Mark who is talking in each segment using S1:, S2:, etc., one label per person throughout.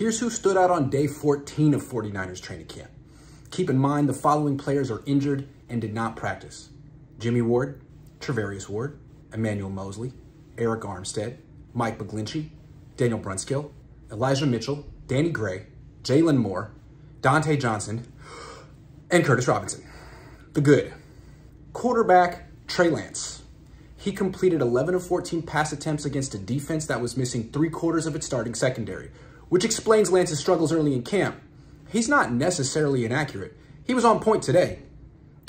S1: Here's who stood out on day 14 of 49ers training camp. Keep in mind the following players are injured and did not practice: Jimmy Ward, Travarius Ward, Emmanuel Mosley, Eric Armstead, Mike McGlinchey, Daniel Brunskill, Elijah Mitchell, Danny Gray, Jalen Moore, Dante Johnson, and Curtis Robinson. The good. Quarterback, Trey Lance. He completed 11 of 14 pass attempts against a defense that was missing 3/4 of its starting secondary, which explains Lance's struggles early in camp. He's not necessarily inaccurate. He was on point today.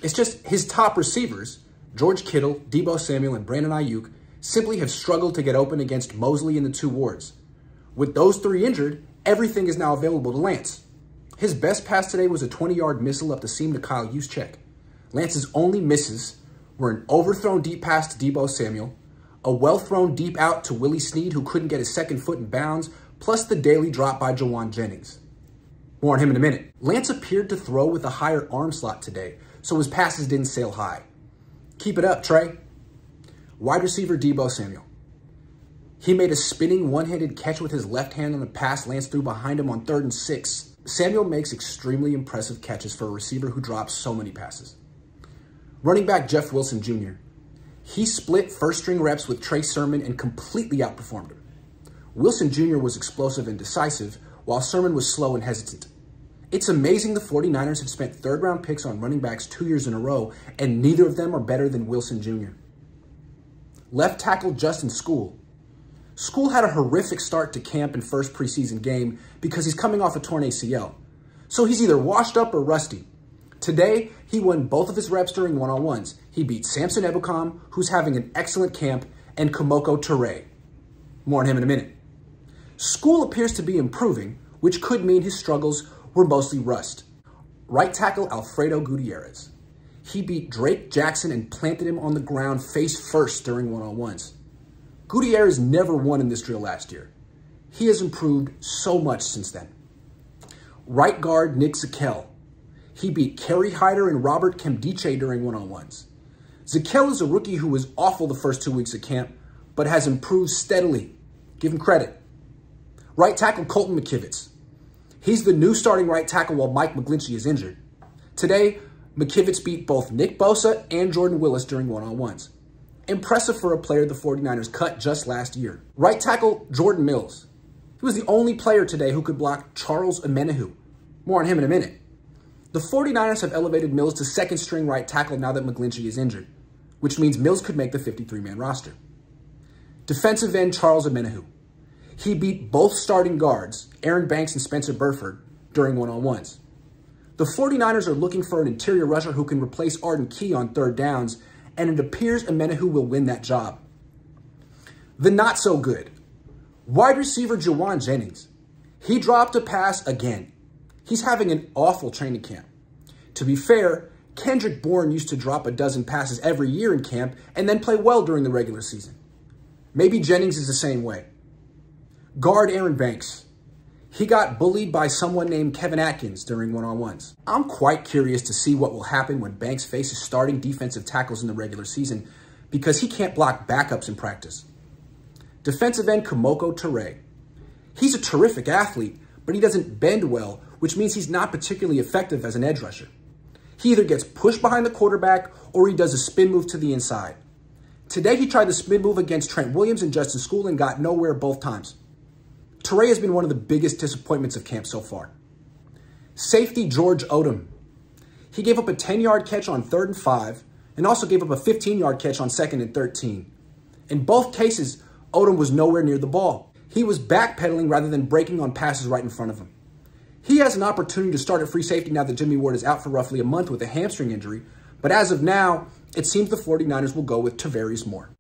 S1: It's just his top receivers, George Kittle, Deebo Samuel, and Brandon Ayuk, simply have struggled to get open against Mosley in the two wards. With those three injured, everything is now available to Lance. His best pass today was a 20-yard missile up the seam to Kyle Juszczyk. Lance's only misses were an overthrown deep pass to Deebo Samuel, a well-thrown deep out to Willie Snead, who couldn't get his second foot in bounds, plus the daily drop by Juwan Jennings. More on him in a minute. Lance appeared to throw with a higher arm slot today, so his passes didn't sail high. Keep it up, Trey. Wide receiver Deebo Samuel. He made a spinning one-handed catch with his left hand on a pass Lance threw behind him on 3rd and 6. Samuel makes extremely impressive catches for a receiver who drops so many passes. Running back Jeff Wilson Jr. He split first-string reps with Trey Sermon and completely outperformed him. Wilson Jr. was explosive and decisive, while Sermon was slow and hesitant. It's amazing the 49ers have spent third-round picks on running backs 2 years in a row, and neither of them are better than Wilson Jr. Left tackle Justin Skule. Skule had a horrific start to camp and first preseason game because he's coming off a torn ACL. So he's either washed up or rusty. Today, he won both of his reps during one-on-ones. He beat Samson Ebukam, who's having an excellent camp, and Kamoko Toure. More on him in a minute. Skule appears to be improving, which could mean his struggles were mostly rust. Right tackle Alfredo Gutierrez. He beat Drake Jackson and planted him on the ground face first during one-on-ones. Gutierrez never won in this drill last year. He has improved so much since then. Right guard Nick Zakelj. He beat Kerry Hyder and Robert Kemdiche during one-on-ones. Zakelj is a rookie who was awful the first 2 weeks of camp, but has improved steadily. Give him credit. Right tackle Colton McKivitz. He's the new starting right tackle while Mike McGlinchey is injured. Today, McKivitz beat both Nick Bosa and Jordan Willis during one-on-ones. Impressive for a player the 49ers cut just last year. Right tackle Jordan Mills. He was the only player today who could block Charles Omenihu. More on him in a minute. The 49ers have elevated Mills to second-string right tackle now that McGlinchey is injured, which means Mills could make the 53-man roster. Defensive end Charles Omenihu. He beat both starting guards, Aaron Banks and Spencer Burford, during one-on-ones. The 49ers are looking for an interior rusher who can replace Arden Key on third downs, and it appears Omenihu will win that job. The not-so-good. Wide receiver Juwan Jennings. He dropped a pass again. He's having an awful training camp. To be fair, Kendrick Bourne used to drop a dozen passes every year in camp and then play well during the regular season. Maybe Jennings is the same way. Guard Aaron Banks. He got bullied by someone named Kevin Atkins during one-on-ones. I'm quite curious to see what will happen when Banks faces starting defensive tackles in the regular season because he can't block backups in practice. Defensive end Kamoko Toure. He's a terrific athlete, but he doesn't bend well, which means he's not particularly effective as an edge rusher. He either gets pushed behind the quarterback or he does a spin move to the inside. Today, he tried the spin move against Trent Williams and Justin Skule and got nowhere both times. Toure has been one of the biggest disappointments of camp so far. Safety George Odom. He gave up a 10-yard catch on 3rd and 5 and also gave up a 15-yard catch on 2nd and 13. In both cases, Odom was nowhere near the ball. He was backpedaling rather than breaking on passes right in front of him. He has an opportunity to start at free safety now that Jimmy Ward is out for roughly a month with a hamstring injury, but as of now, it seems the 49ers will go with Travarius Moore.